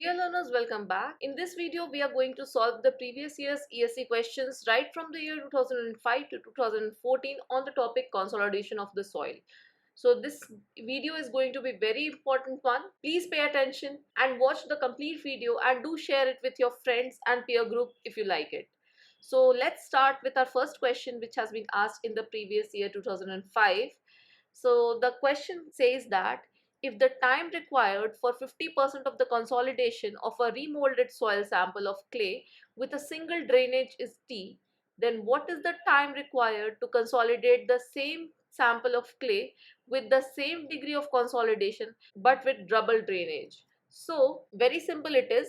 Dear learners, welcome back. In this video, we are going to solve the previous year's ESE questions right from the year 2005 to 2014 on the topic consolidation of the soil. So this video is going to be very important one. Please pay attention and watch the complete video and do share it with your friends and peer group if you like it. So let's start with our first question, which has been asked in the previous year 2005. So the question says that if the time required for 50% of the consolidation of a remolded soil sample of clay with a single drainage is T, then what is the time required to consolidate the same sample of clay with the same degree of consolidation but with double drainage? So very simple it is.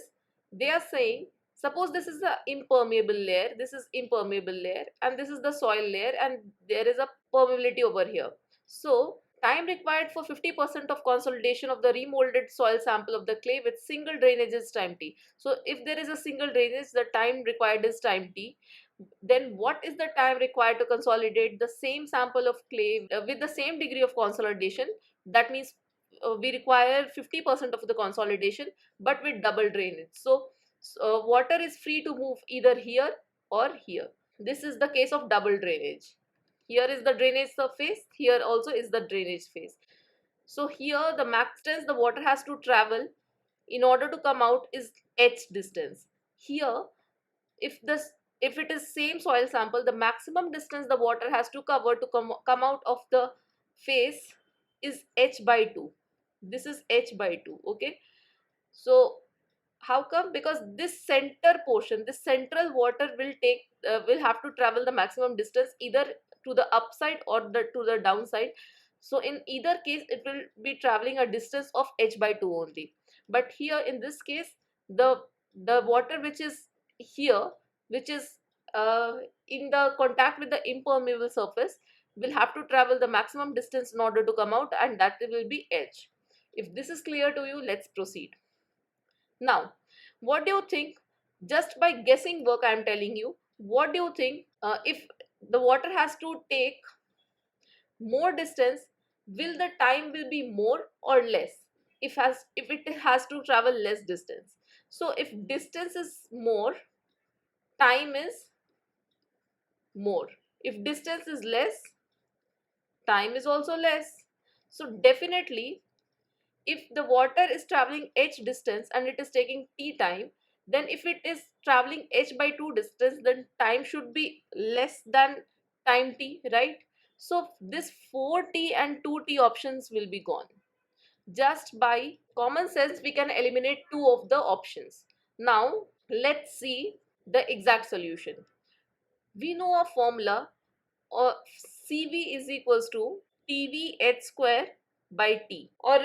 They are saying, suppose this is the impermeable layer, this is impermeable layer, and this is the soil layer, and there is a permeability over here. So time required for 50% of consolidation of the remolded soil sample of the clay with single drainage is time t. So if there is a single drainage, the time required is time t. Then what is the time required to consolidate the same sample of clay with the same degree of consolidation? That means we require 50% of the consolidation but with double drainage. So water is free to move either here or here. This is the case of double drainage. Here is the drainage surface, here also is the drainage face. So here the max distance the water has to travel in order to come out is h distance. Here if it is same soil sample, the maximum distance the water has to cover to come out of the face is h by 2. This is h by 2. Okay, so how come? Because this center portion, this central water will have to travel the maximum distance either to the upside or to the downside. So in either case it will be traveling a distance of h by 2 only. But here in this case, the water which is here, which is in the contact with the impermeable surface, will have to travel the maximum distance in order to come out, and that will be h. If this is clear to you, let's proceed. Now, what do you think? Just by guessing work, I am telling you, what do you think if the water has to take more distance, will the time will be more or less if it has to travel less distance? So if distance is more, time is more. If distance is less, time is also less. So definitely, if the water is traveling h distance and it is taking t time, then if it is traveling h by 2 distance, then time should be less than time t, right? So this 4t and 2t options will be gone. Just by common sense we can eliminate two of the options. Now let's see the exact solution. We know a formula of cv is equals to tv h square by t, or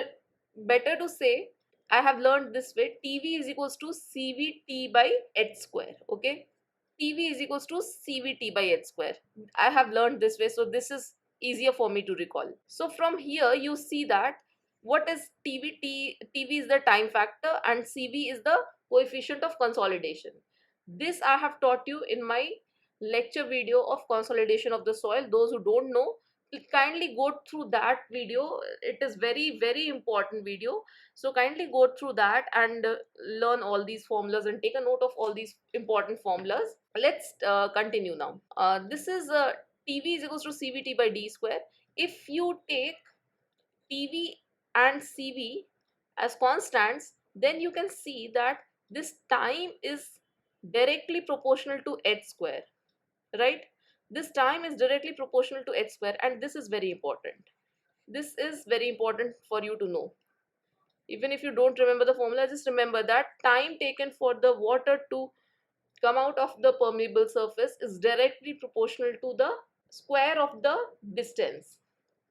better to say, I have learned this way, tv is equals to cvt by h square. Okay, tv is equals to cvt by h square. I have learned this way, so this is easier for me to recall. So from here you see that what is tv is the time factor and cv is the coefficient of consolidation. This I have taught you in my lecture video of consolidation of the soil. Those who don't know, kindly go through that video. It is very important video, so kindly go through that and learn all these formulas and take a note of all these important formulas. Let's continue now. This is tv is equals to cvt by d square. If you take tv and cv as constants, then you can see that this time is directly proportional to h square, right? This time is directly proportional to h square, and this is very important. This is very important for you to know. Even if you don't remember the formula, just remember that time taken for the water to come out of the permeable surface is directly proportional to the square of the distance.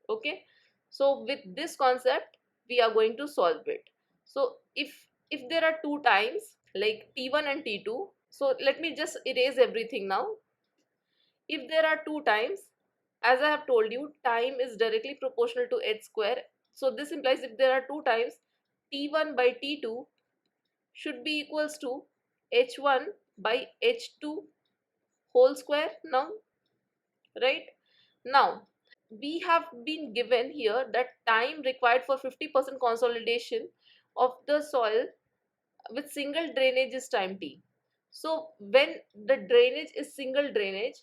Okay, so with this concept we are going to solve it. So if there are two times like t1 and t2, so let me just erase everything now. If there are two times, as I have told you, time is directly proportional to h square. So this implies if there are two times, t1 by t2 should be equals to h1 by h2 whole square now, right? Now, we have been given here that time required for 50% consolidation of the soil with single drainage is time t. So when the drainage is single drainage,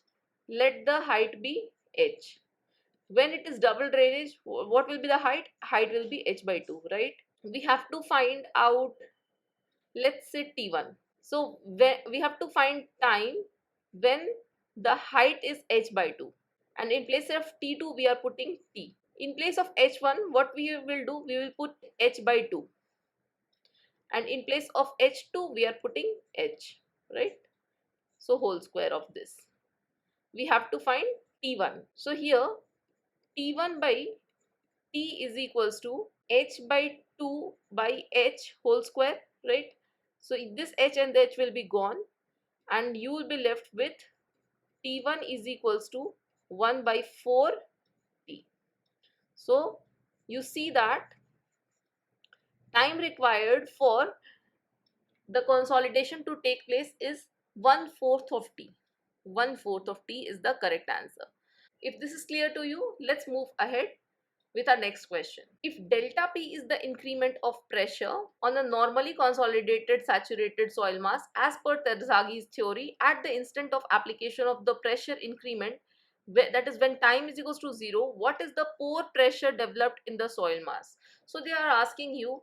let the height be h. When it is double drainage, what will be the height? Height will be h by 2, right? We have to find out, let's say t1. So when we have to find time when the height is h by 2, and in place of t2 we are putting t. In place of h1, what we will do, we will put h by 2, and in place of h2 we are putting h, right? So whole square of this. We have to find t1. So here t1 by t is equals to h by 2 by h whole square, right? So this h and the h will be gone, and you will be left with t1 is equals to 1 by 4 t. So you see that time required for the consolidation to take place is 1/4 of t. 1/4 of t is the correct answer. If this is clear to you, let's move ahead with our next question. If delta P is the increment of pressure on a normally consolidated saturated soil mass as per Terzaghis theory at the instant of application of the pressure increment, that is when time is equals to 0, what is the pore pressure developed in the soil mass? So they are asking you,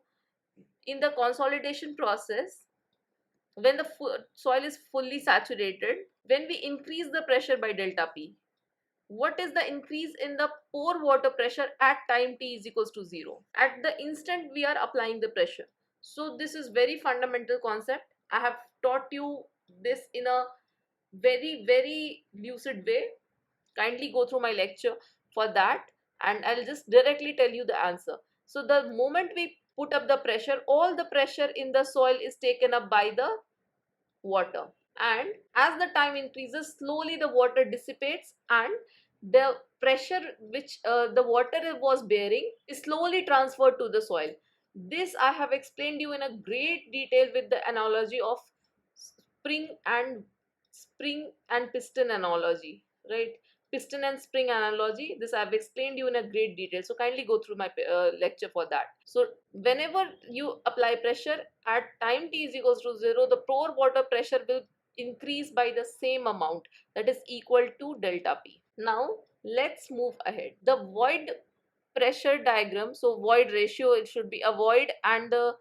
in the consolidation process, when the soil is fully saturated, when we increase the pressure by delta P, what is the increase in the pore water pressure at time t is equals to 0, at the instant we are applying the pressure. So this is very fundamental concept. I have taught you this in a very lucid way. Kindly go through my lecture for that, and I'll just directly tell you the answer. So the moment we put up the pressure, all the pressure in the soil is taken up by the water, and as the time increases, slowly the water dissipates, and the pressure which the water was bearing is slowly transferred to the soil. This I have explained you in a great detail with the analogy of spring and piston analogy, right? Piston and spring analogy, this I have explained you in a great detail, so kindly go through my lecture for that. So whenever you apply pressure at time t is equals to 0, the pore water pressure will increase by the same amount, that is equal to delta P. Now let's move ahead. The void pressure diagram, so void ratio, it should be a void, and the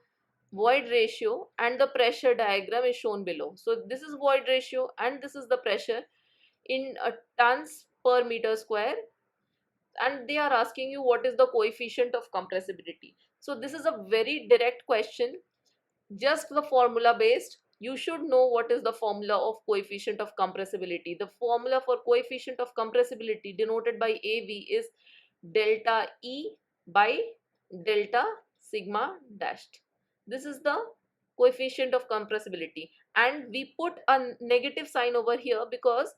void ratio and the pressure diagram is shown below. So this is void ratio and this is the pressure in tons per meter square, and they are asking you what is the coefficient of compressibility. So this is a very direct question, just the formula based. You should know what is the formula of coefficient of compressibility. The formula for coefficient of compressibility denoted by AV is delta E by delta sigma dashed. This is the coefficient of compressibility, and we put a negative sign over here because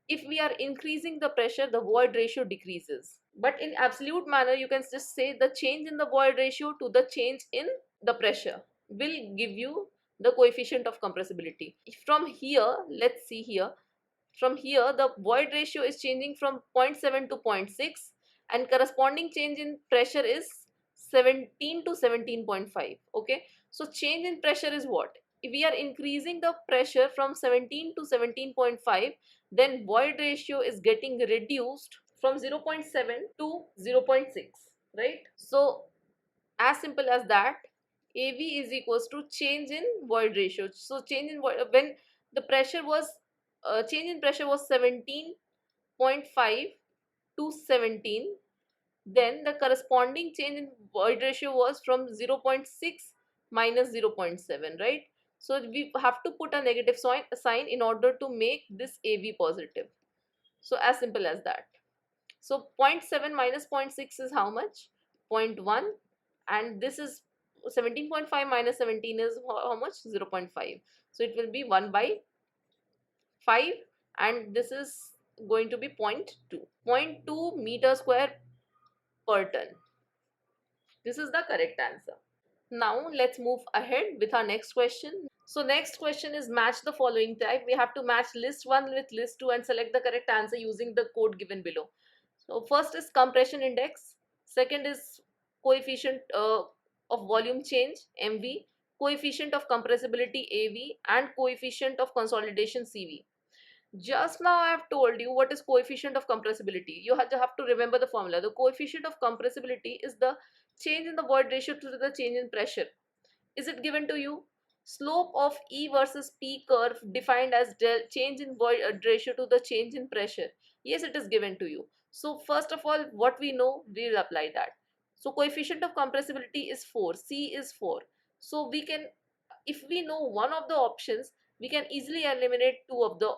if we are increasing the pressure, the void ratio decreases. But in absolute manner, you can just say the change in the void ratio to the change in the pressure will give you the coefficient of compressibility. From here, let's see here, from here the void ratio is changing from 0.7 to 0.6, and corresponding change in pressure is 17 to 17.5. Okay, so change in pressure is what? If we are increasing the pressure from 17 to 17.5, then void ratio is getting reduced from 0.7 to 0.6, right? So as simple as that, AV is equals to change in void ratio. So change in void, when the pressure was change in pressure was 17.5 to 17, then the corresponding change in void ratio was from 0.6 minus 0.7, right? So we have to put a negative sign in order to make this AV positive. So as simple as that. So 0.7 minus 0.6 is how much? 0.1, and this is 17.5 minus 17 is how much? 0.5. So it will be 1 by 5, and this is going to be 0.2. 0.2 meter square per ton. This is the correct answer. Now let's move ahead with our next question. So next question is match the following type. We have to match list 1 with list 2 and select the correct answer using the code given below. So first is compression index, second is coefficient of volume change, MV, coefficient of compressibility AV and coefficient of consolidation CV. Just now I have told you what is coefficient of compressibility. You have to remember the formula. The coefficient of compressibility is the change in the void ratio to the change in pressure. Is it given to you? Slope of E versus P curve defined as change in void ratio to the change in pressure. Yes, it is given to you. So first of all, what we know, we will apply that. So coefficient of compressibility is 4, C is 4. So we can, if we know one of the options, we can easily eliminate two of the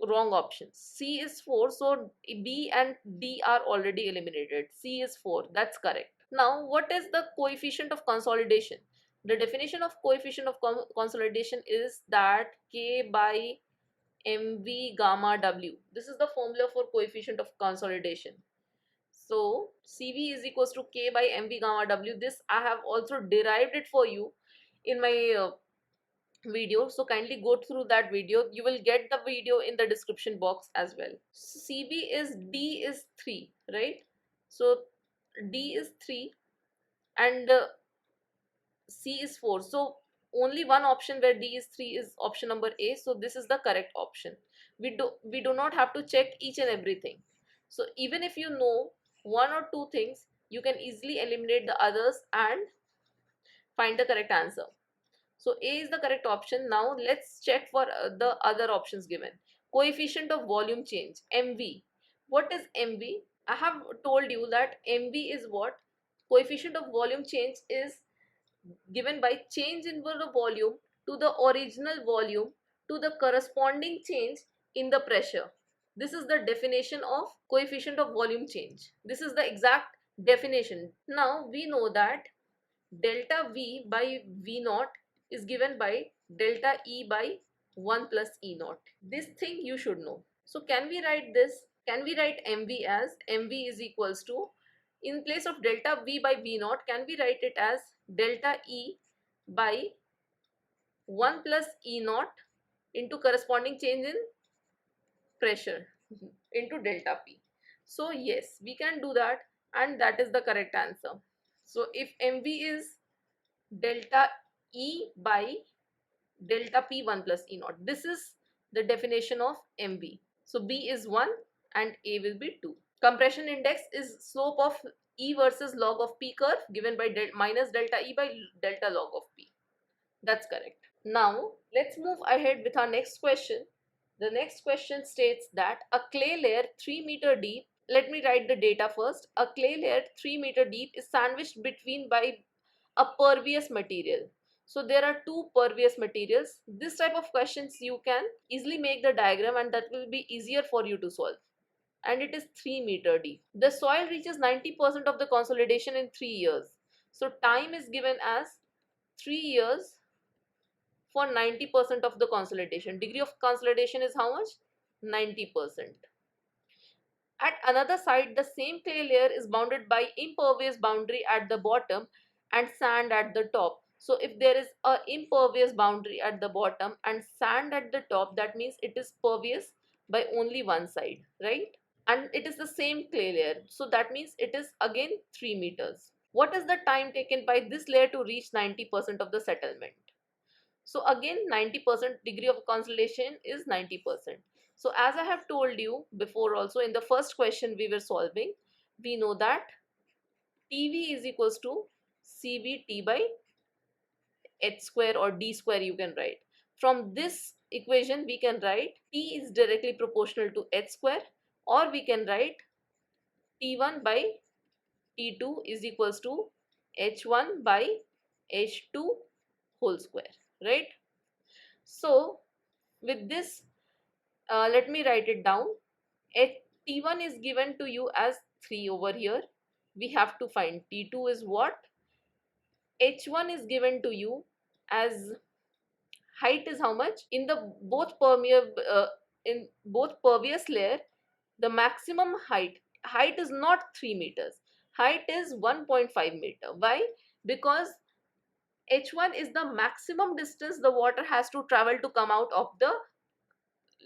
wrong options. C is 4, so B and D are already eliminated. C is 4, that's correct. Now, what is the coefficient of consolidation? The definition of coefficient of consolidation is that K by mv gamma w. This is the formula for coefficient of consolidation. So CV is equals to K by mv gamma w. This I have also derived it for you in my video, so kindly go through that video. You will get the video in the description box as well. CV is D is 3, right? So D is 3 and C is 4. So only one option where D is 3 is option number A. So this is the correct option. We do not have to check each and everything. So even if you know one or two things, you can easily eliminate the others and find the correct answer. So A is the correct option. Now let's check for the other options given. Coefficient of volume change, MV. What is MV? I have told you that MV is what? Coefficient of volume change is given by change in the volume to the original volume to the corresponding change in the pressure. This is the definition of coefficient of volume change. This is the exact definition. Now we know that delta V by V naught is given by delta E by 1 plus E naught. This thing you should know. So can we write this? Can we write MV as MV is equals to, in place of delta V by V naught, can we write it as delta E by 1 plus E naught into corresponding change in pressure into delta P. So yes, we can do that and that is the correct answer. So if MV is delta E by delta P 1 plus E naught, this is the definition of MV. So B is 1 and A will be 2. Compression index is slope of E versus log of P curve given by minus delta E by delta log of P. That's correct. Now let's move ahead with our next question. The next question states that a clay layer 3 meter deep, let me write the data first. A clay layer 3 meter deep is sandwiched between by a pervious material. So there are two pervious materials. This type of questions you can easily make the diagram and that will be easier for you to solve. And it is 3 meter deep. The soil reaches 90% of the consolidation in 3 years. So time is given as 3 years for 90% of the consolidation. Degree of consolidation is how much? 90%. At another side, the same clay layer is bounded by impervious boundary at the bottom and sand at the top. So if there is a impervious boundary at the bottom and sand at the top, that means it is pervious by only one side, right? And it is the same clay layer. So that means it is again 3 meters. What is the time taken by this layer to reach 90% of the settlement? So again 90% degree of consolidation is 90%. So as I have told you before also in the first question we were solving, we know that TV is equals to CVT by H square or D square you can write. From this equation we can write T is directly proportional to H square, or we can write T1 by T2 is equals to H1 by H2 whole square, right? So with this, let me write it down. T1 is given to you as 3 over here. We have to find T2 is what? H1 is given to you as height is how much? In the both pervious layer, the maximum height is not 3 meters. Height is 1.5 meter. Why? Because H1 is the maximum distance the water has to travel to come out of the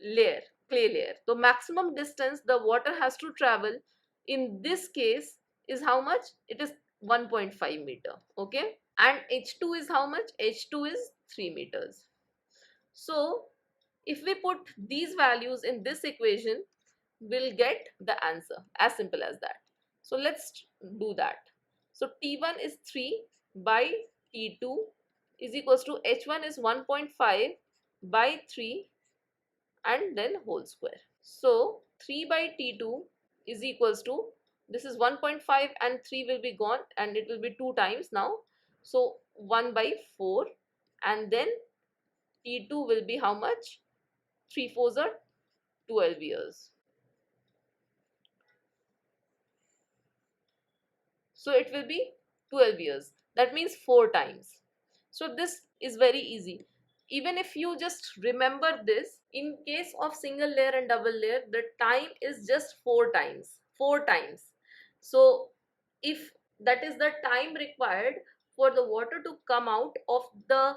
layer, clay layer. The maximum distance the water has to travel in this case is how much? It is 1.5 meter. Okay. and h2 is how much? H2 is 3 meters. So if we put these values in this equation, we'll get the answer, as simple as that. So let's do that. So T1 is 3 by T2 is equals to H1 is 1.5 by 3 and then whole square. So 3 by T2 is equals to, this is 1.5 and 3 will be gone and it will be 2 times now. So 1 by 4 and then T2 will be how much? 3 fours are 12 years. So it will be 12 years. That means 4 times. So this is very easy. Even if you just remember this, in case of single layer and double layer, the time is just 4 times. 4 times. So if that is the time required for the water to come out of the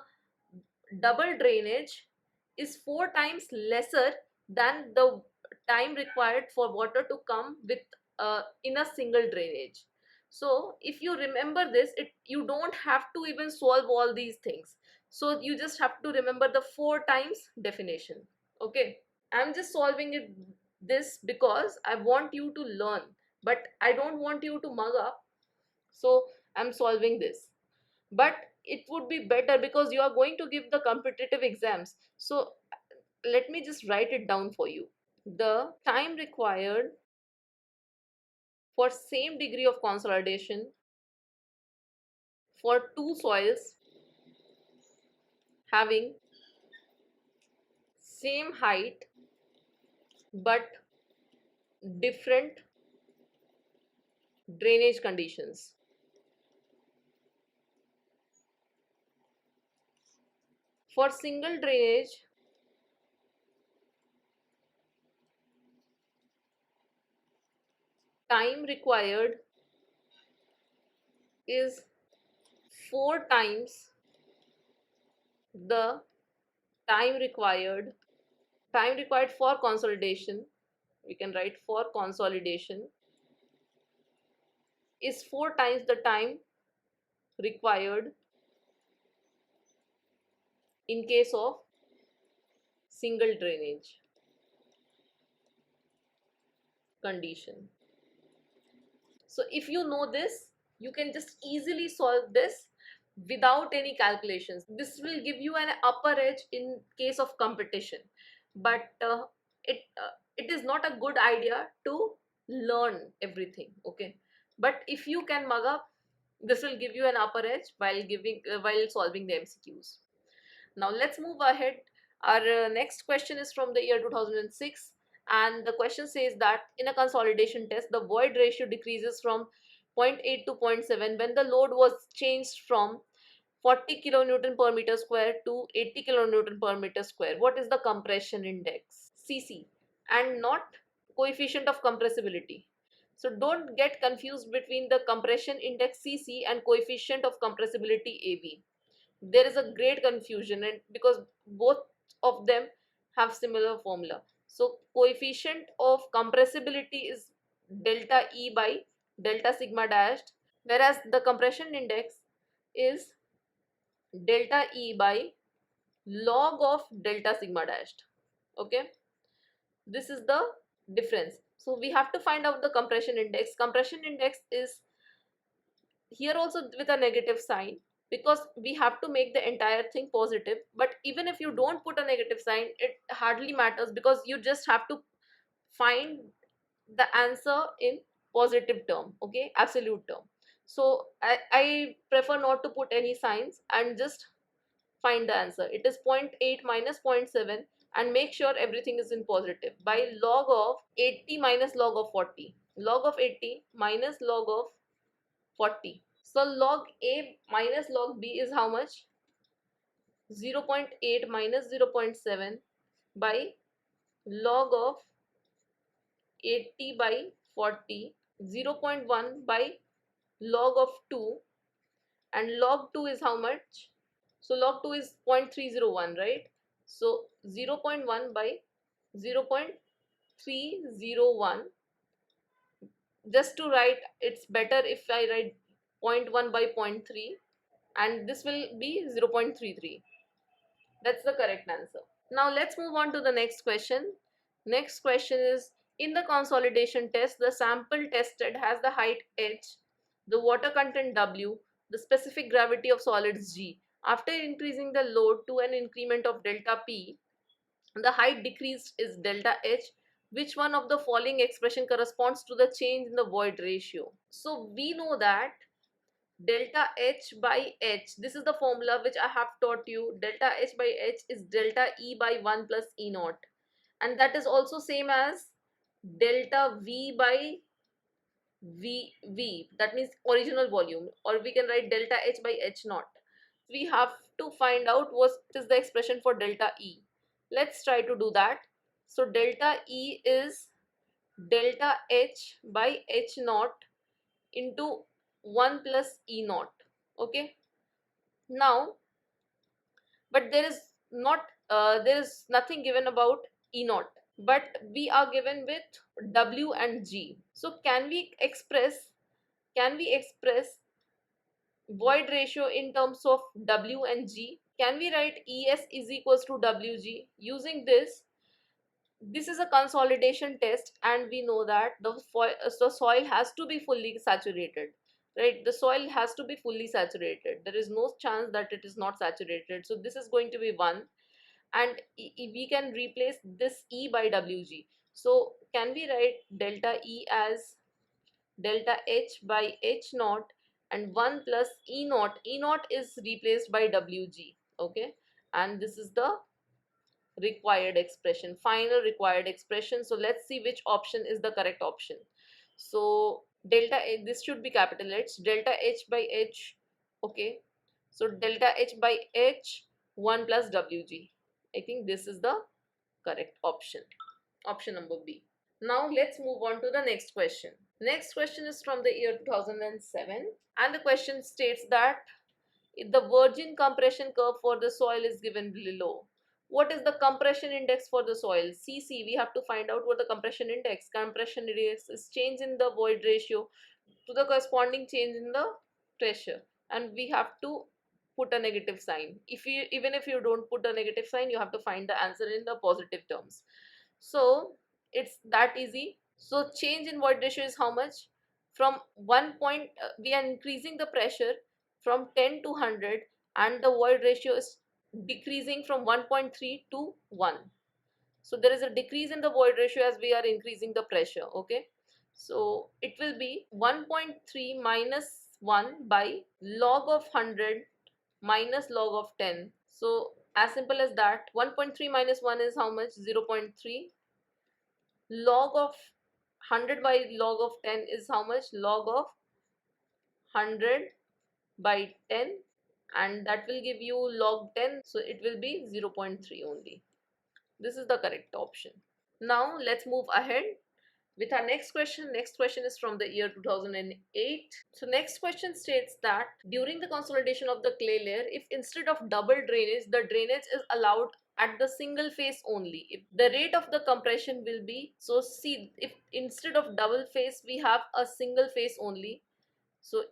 double drainage is 4 times lesser than the time required for water to come with in a single drainage. So if you remember this, you don't have to even solve all these things. So you just have to remember the 4 times definition. Okay, I'm just solving it this because I want you to learn, but I don't want you to mug up. So I'm solving this, but it would be better because you are going to give the competitive exams. So let me just write it down for you. The time required for same degree of consolidation for two soils having same height but different drainage conditions. For single drainage, time required is 4 times the time required for consolidation. We can write for consolidation is 4 times the time required in case of single drainage condition. So if you know this, you can just easily solve this without any calculations. This will give you an upper edge in case of competition, but it is not a good idea to learn everything. Okay, but if you can mug up, this will give you an upper edge while solving the MCQs. Now let's move ahead. Our next question is from the year 2006, and the question says that in a consolidation test, the void ratio decreases from zero point 0.8 to zero point 0.7 when the load was changed from 40 kilonewton per meter square to 80 kilonewton per meter square. What is the compression index? CC, and not coefficient of compressibility. So don't get confused between the compression index CC and coefficient of compressibility AV. There is a great confusion, and because both of them have similar formula. So coefficient of compressibility is delta E by delta sigma dashed, whereas the compression index is delta E by log of delta sigma dashed. Okay, this is the difference. So we have to find out the compression index. Compression index is here also with a negative sign because we have to make the entire thing positive, but even if you don't put a negative sign, it hardly matters because you just have to find the answer in positive term. Okay, absolute term. So I prefer not to put any signs and just find the answer. It is 0.8 minus 0.7 and make sure everything is in positive by log of 80 minus log of 40, log of 80 minus log of 40. So log A minus log B is how much? 0.8 minus 0.7 by log of 80 by 40, 0.1 by log of 2, and log 2 is how much? So log 2 is 0.301, right? So 0.1 by 0.301. Just to write, it's better if I write 0.1 by 0.3. and this will be 0.33. That's the correct answer. Now let's move on to the next question. Next question is, in the consolidation test, the sample tested has the height h, the water content w, the specific gravity of solids g. After increasing the load to an increment of delta p, the height decreased is delta h. Which one of the following expression corresponds to the change in the void ratio? So we know that delta h by h, this is the formula which I have taught you. Delta h by h is delta E by 1 plus E naught, and that is also same as delta V by V, that means original volume, or we can write delta H by H naught. We have to find out what is the expression for delta E. Let's try to do that. So delta E is delta H by H naught into 1 plus E naught. Okay, now, but there is nothing given about E naught, but we are given with W and G. So can we express void ratio in terms of W and G? Can we write ES is equals to WG? Using this is a consolidation test, and we know that the soil has to be fully saturated, right? The soil has to be fully saturated. There is no chance that it is not saturated. So this is going to be 1, and we can replace this E by WG. So can we write delta E as delta H by H naught and 1 plus E naught. E naught is replaced by WG. Okay, and this is the required expression, final required expression. So let's see which option is the correct option. So delta H, this should be capital H, delta H by H. Okay, so delta H by H 1 plus WG. I think this is the correct option, option number B. Now let's move on to the next question. Next question is from the year 2007, and the question states that the virgin compression curve for the soil is given below. What is the compression index for the soil? CC, we have to find out what the compression index. Compression index is change in the void ratio to the corresponding change in the pressure, and we have to put a negative sign. Even if you don't put a negative sign, you have to find the answer in the positive terms. So it's that easy. So change in void ratio is how much? From 1 point, we are increasing the pressure from 10 to 100, and the void ratio is decreasing from 1.3 to 1. So there is a decrease in the void ratio as we are increasing the pressure. Okay, so it will be 1.3 minus 1 by log of 100 minus log of 10. So as simple as that. 1.3 minus 1 is how much? 0.3. Log of 100 by log of 10 is how much? Log of 100 by 10, and that will give you log 10, so it will be 0.3 only. This is the correct option. Now let's move ahead with our next question. Next question is from the year 2008. So next question states that during the consolidation of the clay layer, if instead of double drainage, the drainage is allowed at the single phase only, if the rate of the compression will be, so see, if instead of double phase we have a single phase only, so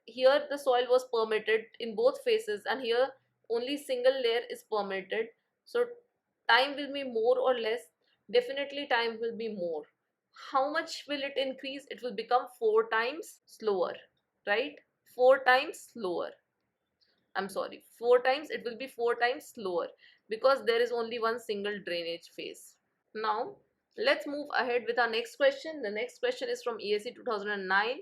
here the soil was permitted in both phases, and here only single layer is permitted. So time will be more or less? Definitely time will be more. How much will it increase? It will become 4 times slower, right? 4 times slower. I'm sorry, 4 times, it will be 4 times slower because there is only one single drainage phase. Now let's move ahead with our next question. The next question is from ESE 2009.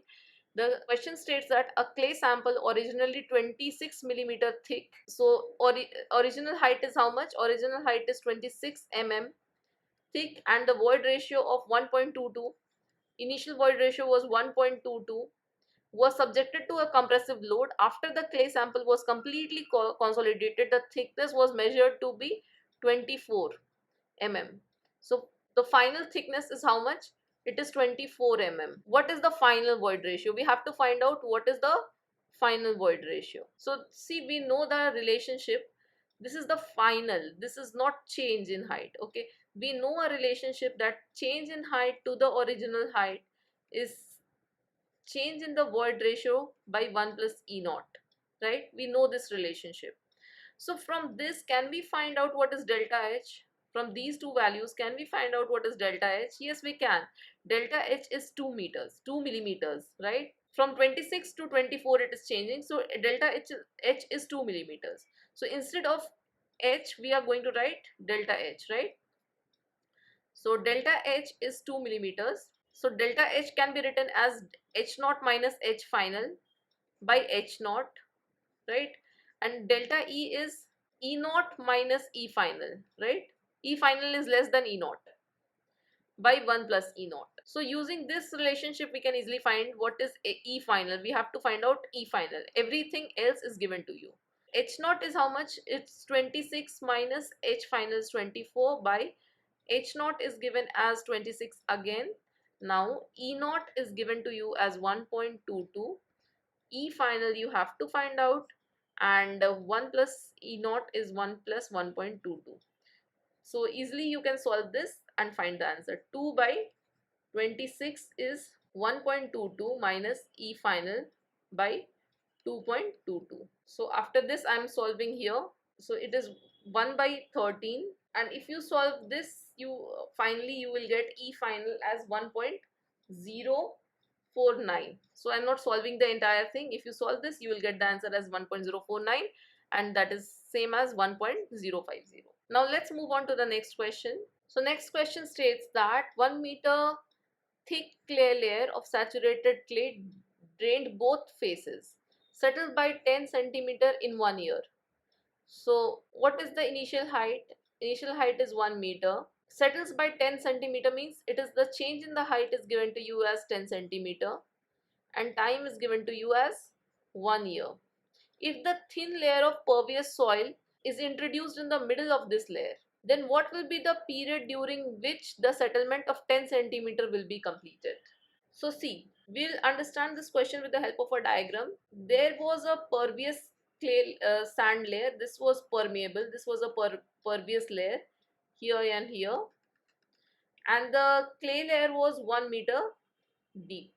The question states that a clay sample originally 26 millimeter thick. So original height is how much? Original height is 26 mm thick, and the void ratio of 1.22. Initial void ratio was 1.22. Was subjected to a compressive load. After the clay sample was completely consolidated, the thickness was measured to be 24 mm. So the final thickness is how much? It is 24 mm. What is the final void ratio? We have to find out what is the final void ratio. So see, we know the relationship. This is the final. This is not change in height. Okay, we know a relationship that change in height to the original height is change in the void ratio by 1 plus E naught, right? We know this relationship. So from this, can we find out what is delta H? From these two values, can we find out what is delta H? Yes, we can. Delta H is 2 meters, 2 millimeters, right? From 26 to 24, it is changing. So delta H is 2 millimeters. So instead of H, we are going to write delta H, right? So delta H is 2 millimeters. So delta H can be written as H naught minus H final by H naught, right? And delta E is E naught minus E final, right? E final is less than E naught by 1 plus E naught. So using this relationship, we can easily find what is E final. We have to find out E final. Everything else is given to you. H naught is how much? It's 26 minus H final is 24 by H naught is given as 26 again. Now E naught is given to you as 1.22. E final you have to find out, and 1 plus E naught is 1 plus 1.22. So easily you can solve this and find the answer. 2 by 26 is 1.22 minus E final by 2.22. So after this I am solving here. So it is 1 by 13, and if you solve this, you finally you will get E final as 1.049. So I'm not solving the entire thing. If you solve this, you will get the answer as 1.049, and that is same as 1.050. Now let's move on to the next question. So next question states that 1 meter thick clay layer of saturated clay drained both faces, settled by 10 centimeter in 1 year. So what is the initial height? Initial height is 1 meter. Settles by 10 centimeter means it is the change in the height is given to you as 10 centimeter, and time is given to you as 1 year. If the thin layer of pervious soil is introduced in the middle of this layer, then what will be the period during which the settlement of 10 centimeter will be completed? So see, we'll understand this question with the help of a diagram. There was a pervious clay sand layer. This was permeable. This was a pervious layer here and here, and the clay layer was 1 meter deep,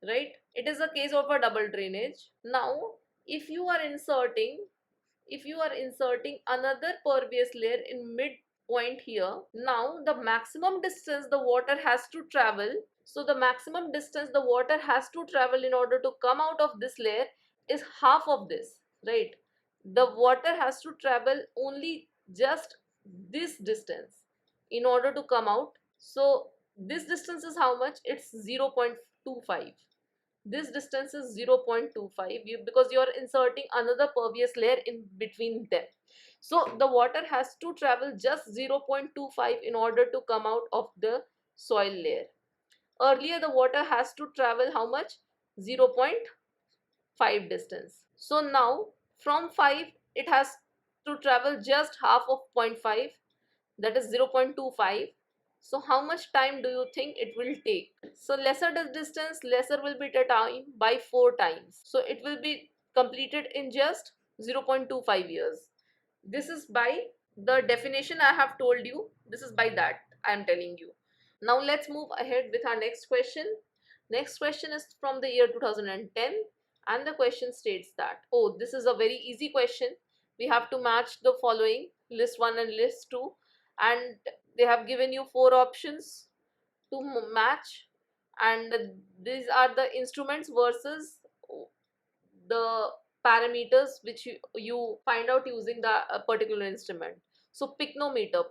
right? It is a case of a double drainage. Now if you are inserting another pervious layer in midpoint here, now the maximum distance the water has to travel, so the maximum distance the water has to travel in order to come out of this layer is half of this, right? The water has to travel only just this distance in order to come out. So this distance is how much? It's 0.25. This distance is 0.25 because you are inserting another pervious layer in between them. So the water has to travel just 0.25 in order to come out of the soil layer. Earlier the water has to travel how much? 0.5 distance. So now from 5 it has to travel just half of 0.5, that is 0.25. So how much time do you think it will take? So lesser the distance, lesser will be the time by 4 times. So it will be completed in just 0.25 years. This is by the definition I have told you. This is by that I am telling you. Now let's move ahead with our next question. Next question is from the year 2010, and the question states that, oh, this is a very easy question. We have to match the following, list 1 and list 2, and they have given you 4 options to match, and these are the instruments versus the parameters which you find out using the particular instrument. So pycnometer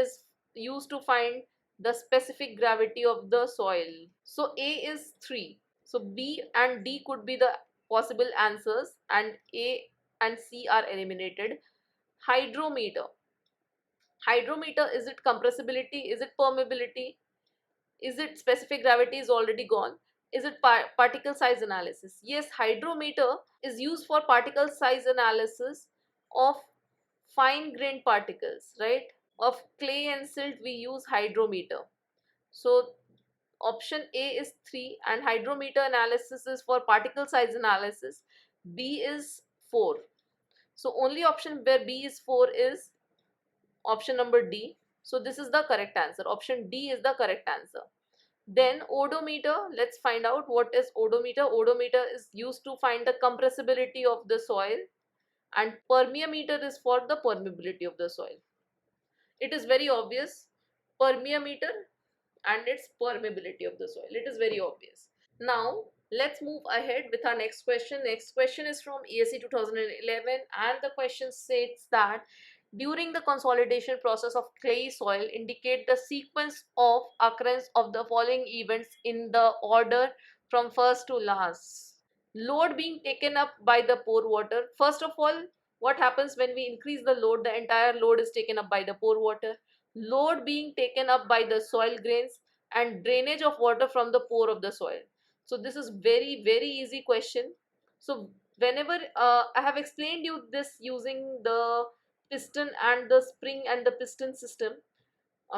is used to find the specific gravity of the soil. So A is 3, so B and D could be the possible answers, and A and C are eliminated. Hydrometer, is it compressibility, is it permeability, is it specific gravity is already gone, is it particle size analysis? Yes, hydrometer is used for particle size analysis of fine grained particles, right? Of clay and silt we use hydrometer. So option A is 3, and hydrometer analysis is for particle size analysis. B is 4. So only option where B is 4 is option number D. So this is the correct answer. Option D is the correct answer. Then odometer, let's find out what is odometer. Odometer is used to find the compressibility of the soil, and permeameter is for the permeability of the soil. It is very obvious, permeameter and its permeability of the soil. It is very obvious. Now let's move ahead with our next question. Next question is from ESE 2011, and the question states that during the consolidation process of clay soil, indicate the sequence of occurrence of the following events in the order from first to last. Load being taken up by the pore water. First of all, what happens when we increase the load? The entire load is taken up by the pore water. Load being taken up by the soil grains, and drainage of water from the pore of the soil. So this is very easy question. So whenever I have explained you this using the piston and the spring and the piston system,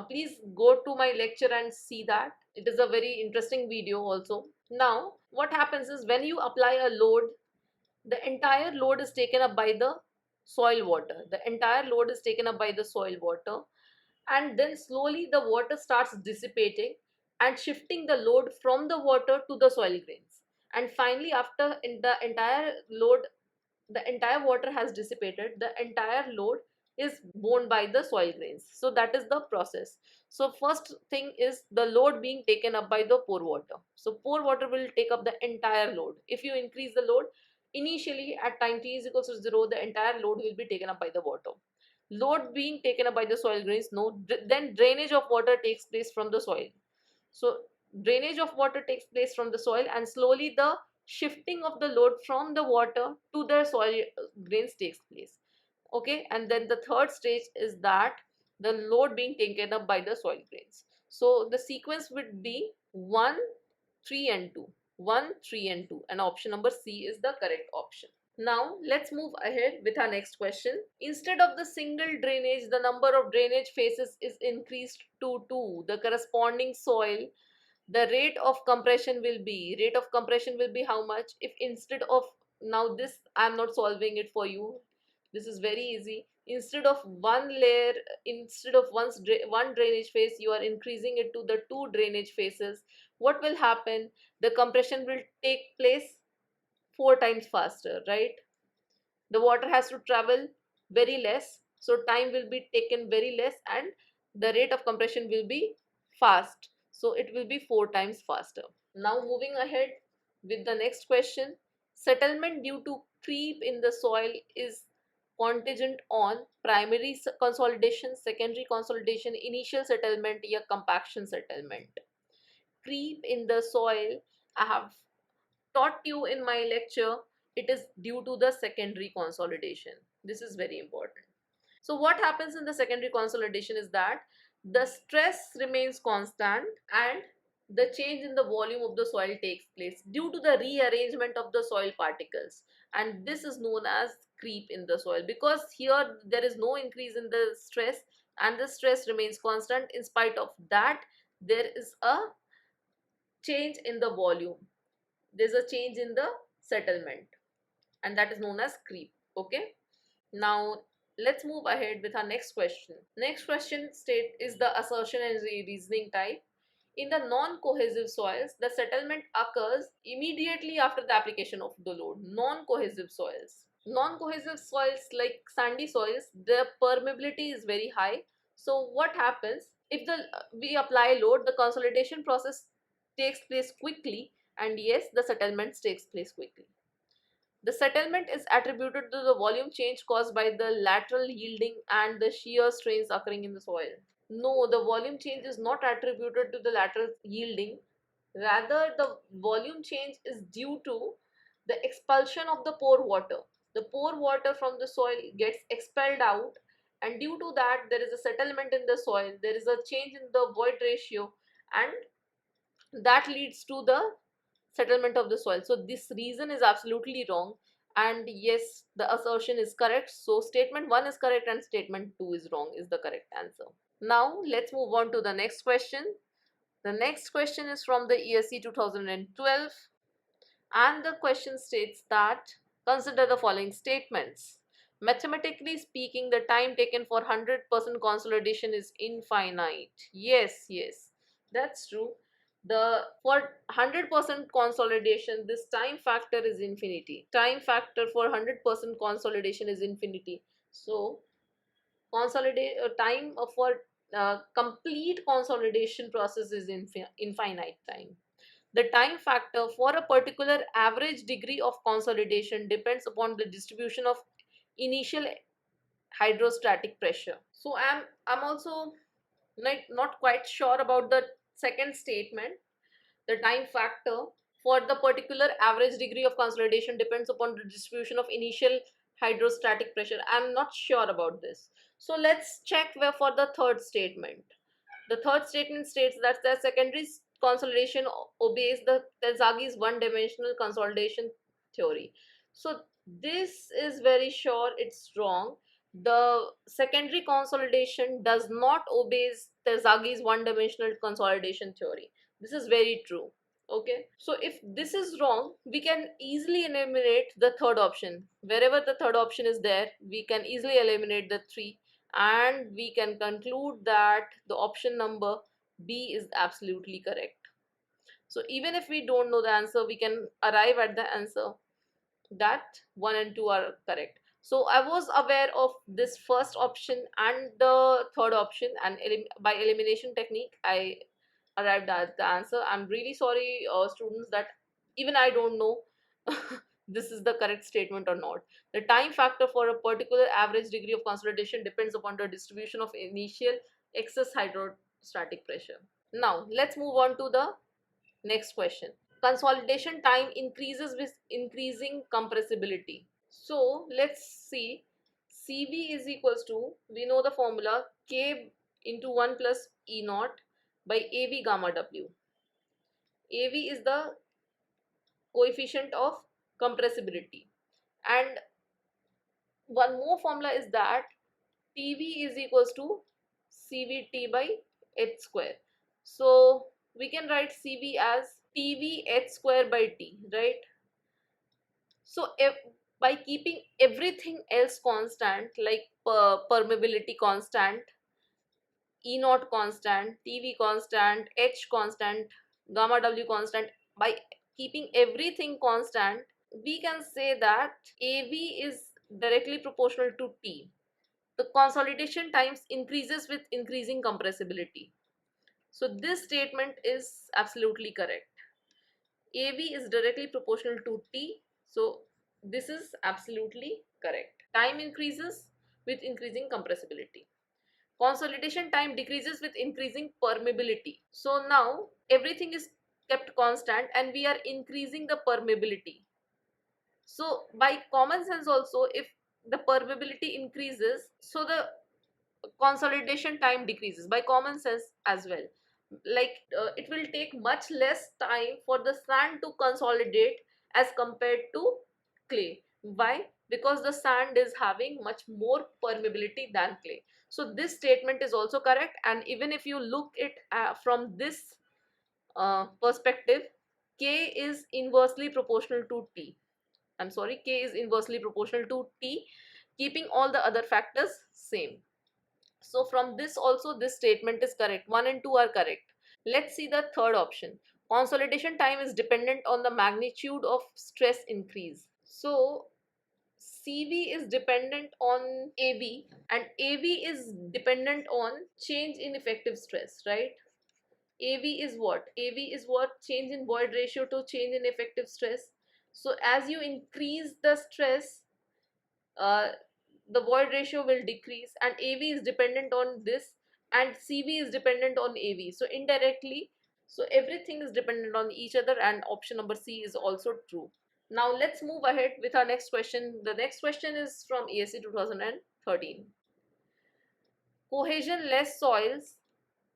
please go to my lecture and see that. It is a very interesting video also. Now what happens is, when you apply a load, the entire load is taken up by the soil water. The entire load is taken up by the soil water, and then slowly the water starts dissipating and shifting the load from the water to the soil grains. And finally, after the entire load, the entire water has dissipated, the entire load is borne by the soil grains. So that is the process. So first thing is the load being taken up by the pore water. So pore water will take up the entire load. If you increase the load, initially at time t is equals to 0, the entire load will be taken up by the water. Load being taken up by the soil grains, no. Then drainage of water takes place from the soil. So drainage of water takes place from the soil, and slowly the shifting of the load from the water to the soil grains takes place. Okay, and then the third stage is that the load being taken up by the soil grains. So the sequence would be 1, 3 and 2. 1, 3 and 2, and option number C is the correct option. Now let's move ahead with our next question. Instead of the single drainage, the number of drainage phases is increased to 2. The corresponding soil, the rate of compression will be, how much? If instead of, now this I'm not solving it for you, this is very easy. Instead of one layer, instead of one drainage phase, you are increasing it to the 2 drainage phases. What will happen? The compression will take place 4 times faster, right? The water has to travel very less, so time will be taken very less, and the rate of compression will be fast, so it will be 4 times faster. Now moving ahead with the next question. Settlement due to creep in the soil is contingent on primary consolidation, secondary consolidation, initial settlement, or compaction settlement. Creep in the soil, I have taught you in my lecture, it is due to the secondary consolidation. This is very important. So what happens in the secondary consolidation is that the stress remains constant and the change in the volume of the soil takes place due to the rearrangement of the soil particles, and this is known as creep in the soil, because here there is no increase in the stress and the stress remains constant. In spite of that, there is a change in the volume, there's a change in the settlement, and that is known as creep. Okay, now let's move ahead with our next question. Next question state is the assertion and reasoning type. In the non-cohesive soils, the settlement occurs immediately after the application of the load. Non-cohesive soils, like sandy soils, the permeability is very high. So what happens if we apply load? The consolidation process takes place quickly, and yes, the settlement takes place quickly. The settlement is attributed to the volume change caused by the lateral yielding and the shear strains occurring in the soil. No, the volume change is not attributed to the lateral yielding. Rather, the volume change is due to the expulsion of the pore water. The pore water from the soil gets expelled out, and due to that, there is a settlement in the soil. There is a change in the void ratio, and that leads to the settlement of the soil. So this reason is absolutely wrong, and yes, the assertion is correct. So statement 1 is correct and statement 2 is wrong is the correct answer. Now let's move on to the next question. The next question is from the ESE 2012, and the question states that consider the following statements. Mathematically speaking, the time taken for 100% consolidation is infinite. Yes, that's true. For 100% consolidation, this time factor is infinity. Time factor for 100% consolidation is infinity. So consolidate time for complete consolidation process is infinite time. The time factor for a particular average degree of consolidation depends upon the distribution of initial hydrostatic pressure. So I'm also like not quite sure about the second statement. The time factor for the particular average degree of consolidation depends upon the distribution of initial hydrostatic pressure. I'm not sure about this. So let's check where for the third statement. The third statement states that the secondary consolidation obeys the Terzaghis one-dimensional consolidation theory. So this is very sure it's wrong. The secondary consolidation does not obey Terzaghis one-dimensional consolidation theory. This is very true. Okay, so if this is wrong, we can easily eliminate the third option. Wherever the third option is there, we can easily eliminate the three, and we can conclude that the option number B is absolutely correct. So even if we don't know the answer, we can arrive at the answer that 1 and 2 are correct. So I was aware of this first option and the third option, and by elimination technique I arrived at the answer. I'm really sorry, students, that even I don't know this is the correct statement or not. The time factor for a particular average degree of consolidation depends upon the distribution of initial excess hydrostatic pressure. Now let's move on to the next question. Consolidation time increases with increasing compressibility. So let's see. Cv is equals to, we know the formula, K into 1 plus E naught by AV gamma W. AV is the coefficient of compressibility, and one more formula is that TV is equals to CVT by H square. So we can write CV as TV H square by T, right? So if by keeping everything else constant, like permeability constant, E naught constant, TV constant, H constant, gamma W constant, by keeping everything constant, we can say that AV is directly proportional to T. The consolidation times increases with increasing compressibility. So this statement is absolutely correct. AV is directly proportional to T. So this is absolutely correct. Time increases with increasing compressibility. Consolidation time decreases with increasing permeability. So now everything is kept constant and we are increasing the permeability. So by common sense also, if the permeability increases, so the consolidation time decreases by common sense as well. Like it will take much less time for the sand to consolidate as compared to clay. Why? Because the sand is having much more permeability than clay. So this statement is also correct, and even if you look it from this perspective, K is inversely proportional to T. I'm sorry, K is inversely proportional to T, keeping all the other factors same. So from this also, this statement is correct. 1 and 2 are correct. Let's see the third option. Consolidation time is dependent on the magnitude of stress increase. So CV is dependent on AV, and AV is dependent on change in effective stress, right? AV is what? AV is what? Change in void ratio to change in effective stress. So as you increase the stress, uh, the void ratio will decrease, and AV is dependent on this, and CV is dependent on AV. So indirectly, so everything is dependent on each other, and option number C is also true. Now let's move ahead with our next question. The next question is from ESE 2013. Cohesion-less soils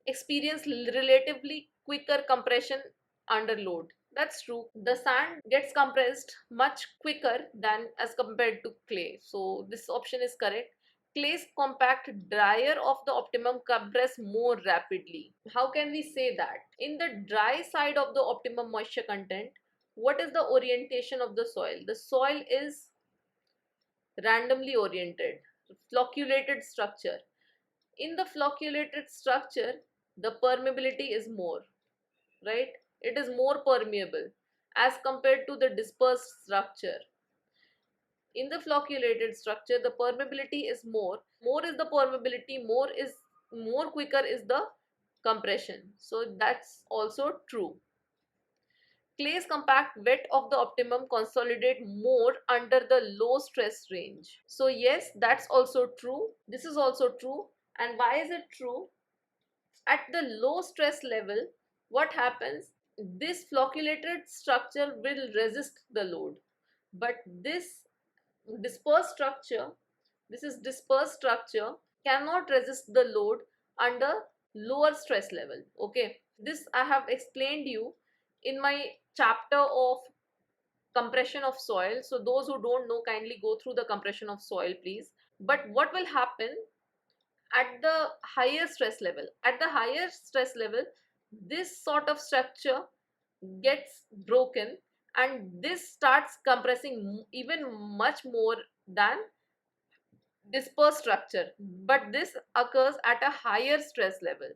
experience relatively quicker compression under load. That's true. The sand gets compressed much quicker than as compared to clay. So this option is correct. Clay's compact drier of the optimum compress more rapidly. How can we say that? In the dry side of the optimum moisture content, what is the orientation of the soil? The soil is randomly oriented, flocculated structure. In the flocculated structure, the permeability is more. right? It is more permeable as compared to the dispersed structure. In the flocculated structure, the permeability is more is the permeability, more quicker is the compression. So that's also true. Clays compact wet of the optimum consolidate more under the low stress range. So yes, that's also true. This is also true. And why is it true? At the low stress level, what happens? This flocculated structure will resist the load. But dispersed structure, this is dispersed structure, cannot resist the load under lower stress level. Okay, this I have explained you in my chapter of compression of soil. So those who don't know, kindly go through the compression of soil, please. But what will happen at the higher stress level? At the higher stress level, this sort of structure gets broken and this starts compressing even much more than dispersed structure, but this occurs at a higher stress level.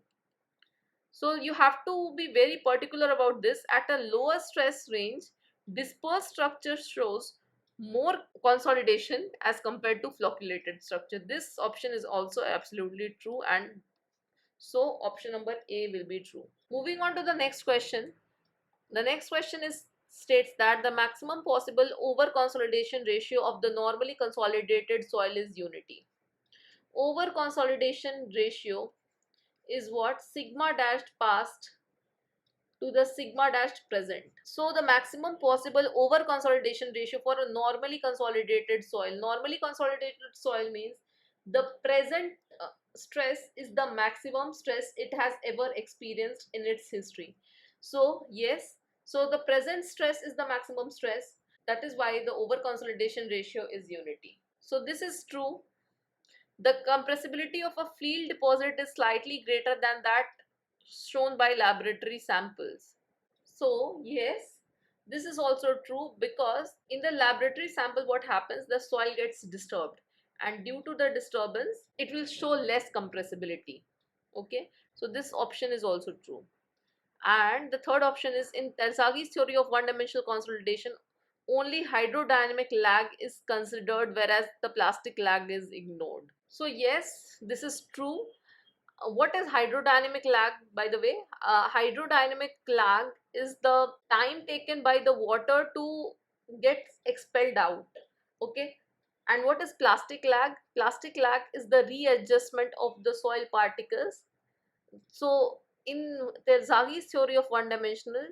So you have to be very particular about this. At a lower stress range, dispersed structure shows more consolidation as compared to flocculated structure. This option is also absolutely true, and so option number A will be true. Moving on to the next question. The next question is states that the maximum possible over consolidation ratio of the normally consolidated soil is unity. Over consolidation ratio is what? Sigma dashed past to the sigma dashed present. So the maximum possible over consolidation ratio for a normally consolidated soil. Normally consolidated soil means the present stress is the maximum stress it has ever experienced in its history. So yes, so the present stress is the maximum stress. That is why the over consolidation ratio is unity. So this is true. The compressibility of a field deposit is slightly greater than that shown by laboratory samples. So yes, this is also true, because in the laboratory sample what happens, the soil gets disturbed, and due to the disturbance it will show less compressibility. Okay, so this option is also true. And the third option is, in Terzaghis theory of one-dimensional consolidation, only hydrodynamic lag is considered, whereas the plastic lag is ignored. So yes, this is true. What is hydrodynamic lag, by the way? Hydrodynamic lag is the time taken by the water to get expelled out. Okay, and what is plastic lag? Plastic lag is the readjustment of the soil particles. So in Terzaghis theory of one-dimensional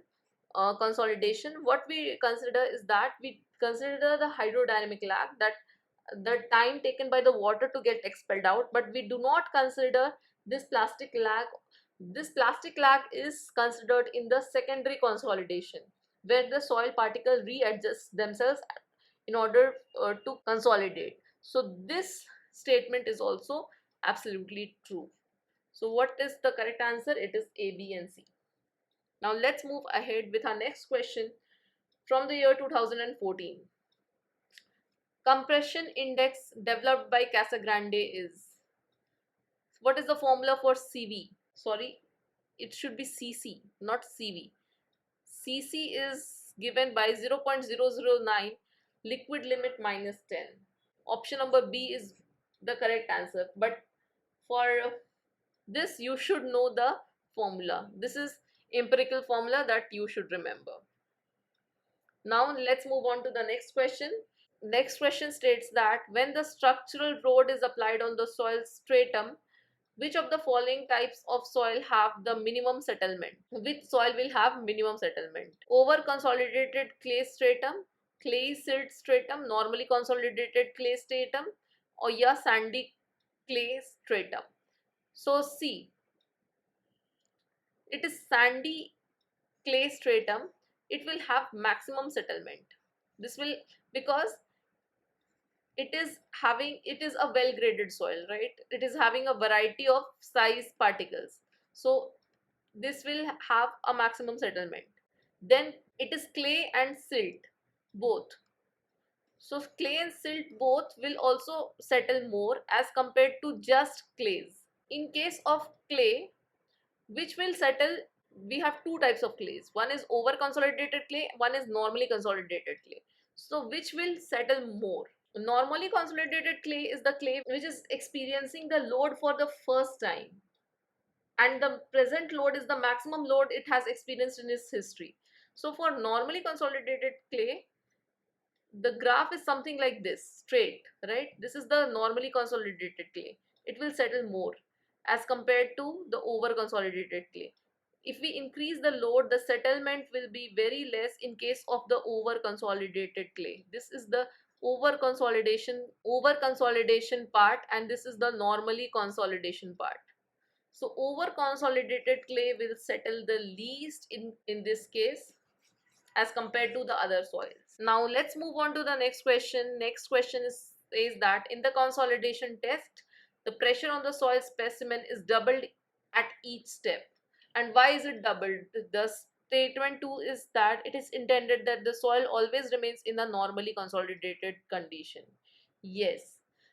consolidation, what we consider is that we consider the hydrodynamic lag, that the time taken by the water to get expelled out, but we do not consider this plastic lag. This plastic lag is considered in the secondary consolidation, where the soil particles readjust themselves in order to consolidate. So this statement is also absolutely true. So what is the correct answer? It is A, B and C. Now let's move ahead with our next question from the year 2014. Compression index developed by Casagrande is, what is the formula for CV? Sorry, it should be CC, not CV. CC is given by 0.009, liquid limit minus 10. Option number B is the correct answer, but for this you should know the formula. This is empirical formula that you should remember. Now let's move on to the next question. Next question states that when the structural load is applied on the soil stratum, which of the following types of soil have the minimum settlement? Which soil will have minimum settlement? Over consolidated clay stratum, clay silt stratum, normally consolidated clay stratum, or yeah, sandy clay stratum. So C, it is sandy clay stratum. It will have maximum settlement. This will, because it is a well graded soil, right? It is having a variety of size particles, so this will have a maximum settlement. Then it is clay and silt both, so clay and silt both will also settle more as compared to just clays. In case of clay, which will settle we have two types of clays. One is over consolidated clay, one is normally consolidated clay. So which will settle more? Normally consolidated clay is the clay which is experiencing the load for the first time, and the present load is the maximum load it has experienced in its history. So for normally consolidated clay, the graph is something like this, straight, right? This is the normally consolidated clay. It will settle more as compared to the over consolidated clay. If we increase the load, the settlement will be very less in case of the over consolidated clay. This is the over consolidation part, and this is the normally consolidation part. So over consolidated clay will settle the least in this case as compared to the other soils. Now let's move on to the next question. Next question says that in the consolidation test, the pressure on the soil specimen is doubled at each step. And why is it doubled? The statement 2 is that it is intended that the soil always remains in a normally consolidated condition. Yes.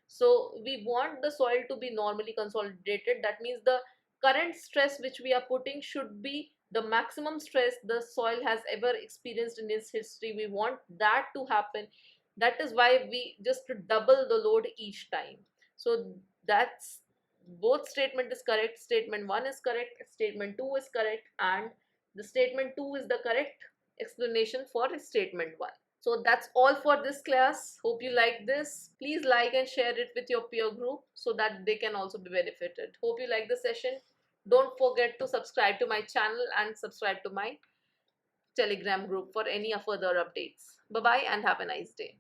So we want the soil to be normally consolidated. That means the current stress which we are putting should be the maximum stress the soil has ever experienced in its history. We want that to happen. That is why we just double the load each time. So that's, both statement is correct. Statement 1 is correct, statement 2 is correct, and the statement 2 is the correct explanation for statement 1. So that's all for this class. Hope you like this. Please like and share it with your peer group so that they can also be benefited. Hope you like the session. Don't forget to subscribe to my channel and subscribe to my Telegram group for any further updates. Bye bye and have a nice day.